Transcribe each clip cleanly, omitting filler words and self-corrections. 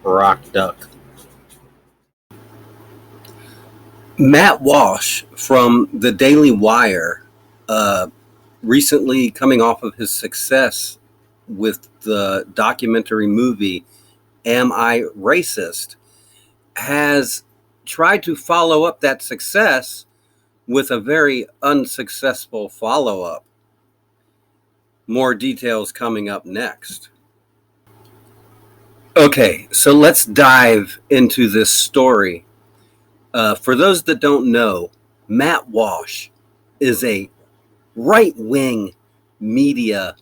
Rock Duck. Matt Walsh from the DailyWire, recently coming off of his success with the documentary movie Am I Racist, has tried to follow up that success with a very unsuccessful follow-up. More details coming up next. Okay, so let's dive into this story. For those that don't know, Matt Walsh is a right-wing media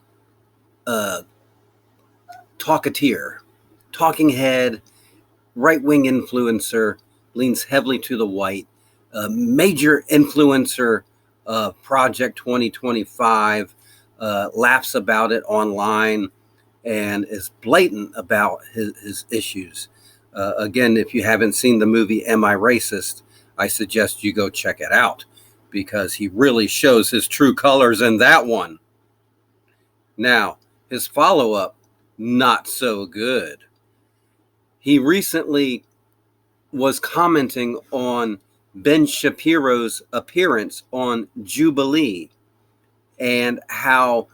talkateer, talking head, right-wing influencer, leans heavily to the white, major influencer Project 2025, laughs about it online, and is blatant about his issues. Again, if you haven't seen the movie Am I Racist, I suggest you go check it out because he really shows his true colors in that one. Now, his follow-up, not so good. He recently was commenting on Ben Shapiro's appearance on Jubilee and how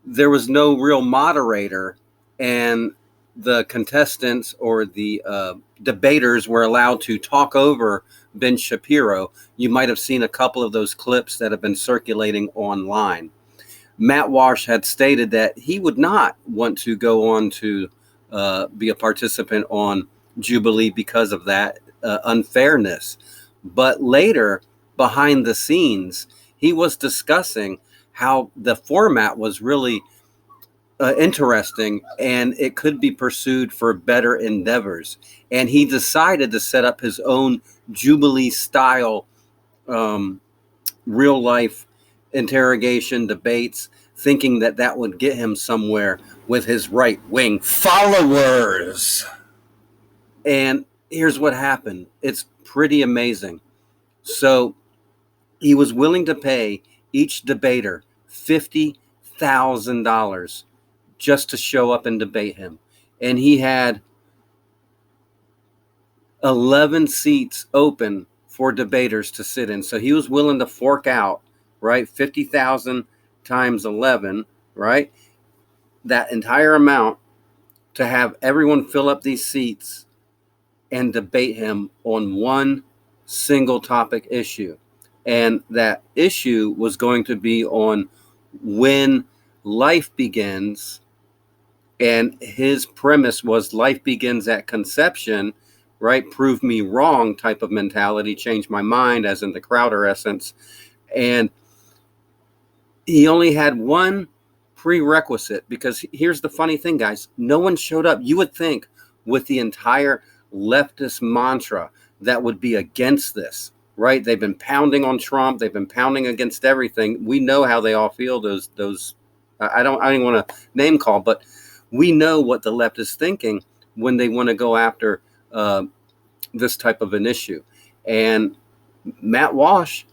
there was no real moderator and the contestants or the debaters were allowed to talk over Ben Shapiro. You might have seen a couple of those clips that have been circulating online. Matt Walsh had stated that he would not want to go on to be a participant on Jubilee because of that unfairness. But later, behind the scenes, he was discussing how the format was really interesting and it could be pursued for better endeavors. And he decided to set up his own Jubilee Style real life interrogation debates, thinking that that would get him somewhere with his right wing followers. And here's what happened. It's pretty amazing. So he was willing to pay each debater $50,000 just to show up and debate him. And he had 11 seats open for debaters to sit in. So he was willing to fork out, right, 50,000 times 11, right, that entire amount to have everyone fill up these seats and debate him on one single topic issue. And that issue was going to be on when life begins. And his premise was life begins at conception, right? Prove me wrong type of mentality, change my mind, as in the Crowder essence. And he only had one prerequisite, because here's the funny thing, guys. No one showed up. You would think with the entire leftist mantra that would be against this, right? They've been pounding on Trump. They've been pounding against everything. We know how they all feel. Those I don't even want to name call, but we know what the left is thinking when they want to go after this type of an issue. And Matt Walsh,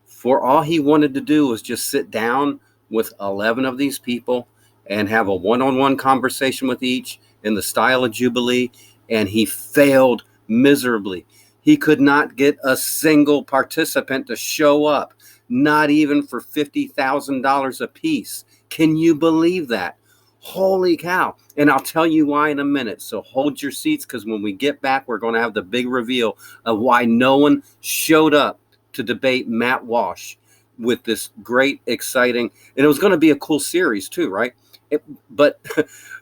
for all he wanted to do was just sit down with 11 of these people and have a one-on-one conversation with each in the style of Jubilee, and he failed miserably. He could not get a single participant to show up, not even for $50,000 a piece. Can you believe that? Holy cow. And I'll tell you why in a minute. So hold your seats, because when we get back, we're going to have the big reveal of why no one showed up to debate Matt Walsh with this great, exciting, and it was going to be a cool series too, right? But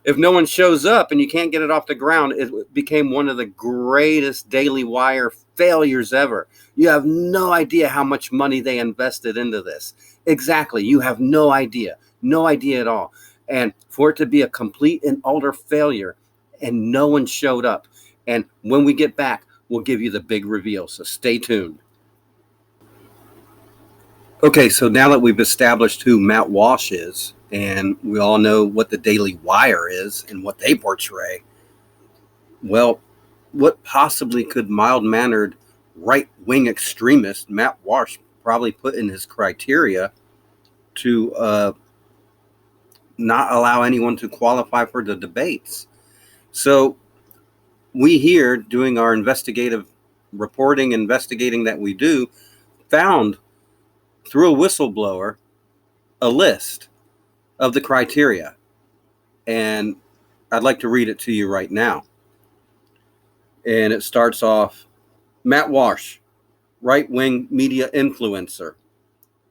if no one shows up and you can't get it off the ground, it became one of the greatest DailyWire failures ever. You have no idea how much money they invested into this. Exactly. You have no idea at all. And for it to be a complete and utter failure and no one showed up. And when we get back, we'll give you the big reveal. So stay tuned. Okay, so now that we've established who Matt Walsh is, and we all know what the Daily Wire is and what they portray, well, what possibly could mild-mannered right-wing extremist Matt Walsh probably put in his criteria to not allow anyone to qualify for the debates? So we here, doing our investigative reporting, investigating that we do, found through a whistleblower a list of the criteria. And I'd like to read it to you right now. And it starts off, Matt Walsh, right-wing media influencer.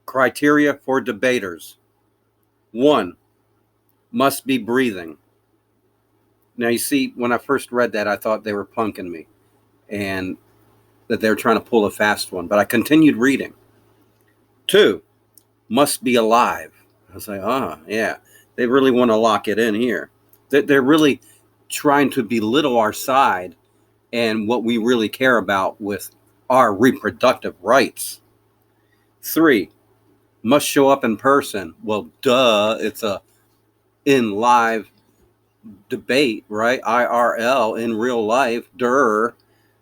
Criteria for debaters. 1, must be breathing. Now, you see, when I first read that, I thought they were punking me and that they were trying to pull a fast one, but I continued reading. 2, must be alive. I was like, yeah, they really want to lock it in here. They're really trying to belittle our side and what we really care about with our reproductive rights. 3, must show up in person. Well, duh, it's a in live debate, right? IRL, in real life, durr.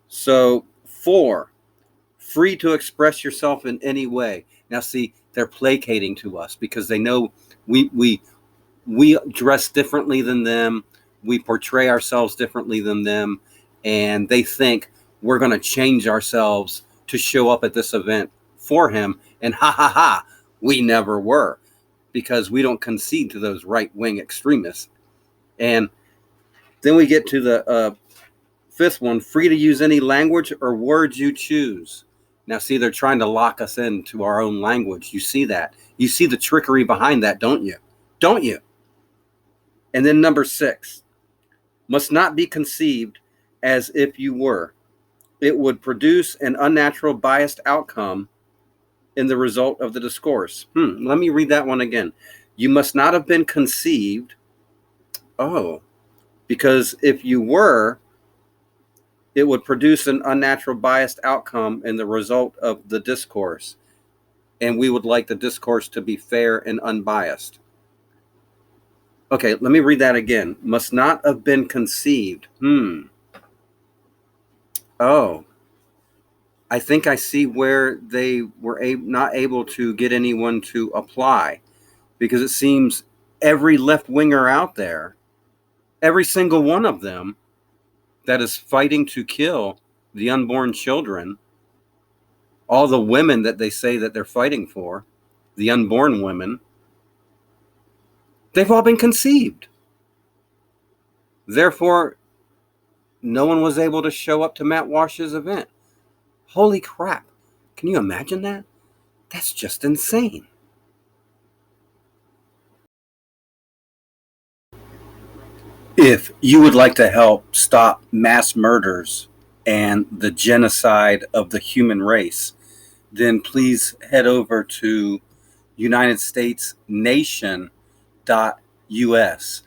So 4, free to express yourself in any way. Now, see, they're placating to us because they know we dress differently than them. We portray ourselves differently than them. And they think we're going to change ourselves to show up at this event for him. And we never were, because we don't concede to those right-wing extremists. And then we get to the 5th one, free to use any language or words you choose. Now, see, they're trying to lock us into our own language. You see that. You see the trickery behind that, don't you? Don't you? And then number 6, must not be conceived as if you were. It would produce an unnatural, biased outcome in the result of the discourse. Let me read that one again. You must not have been conceived. Because if you were, it would produce an unnatural, biased outcome in the result of the discourse. And we would like the discourse to be fair and unbiased. Okay, let me read that again. Must not have been conceived. I think I see where they were not able to get anyone to apply, because it seems every left-winger out there, every single one of them that is fighting to kill the unborn children, all the women that they say that they're fighting for, the unborn women, they've all been conceived. Therefore, no one was able to show up to Matt Walsh's event. Holy crap. Can you imagine that? That's just insane. If you would like to help stop mass murders and the genocide of the human race, then please head over to UnitedStatesNation.us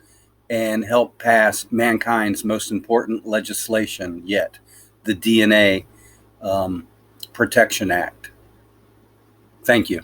and help pass mankind's most important legislation yet, the DNA Protection Act. Thank you.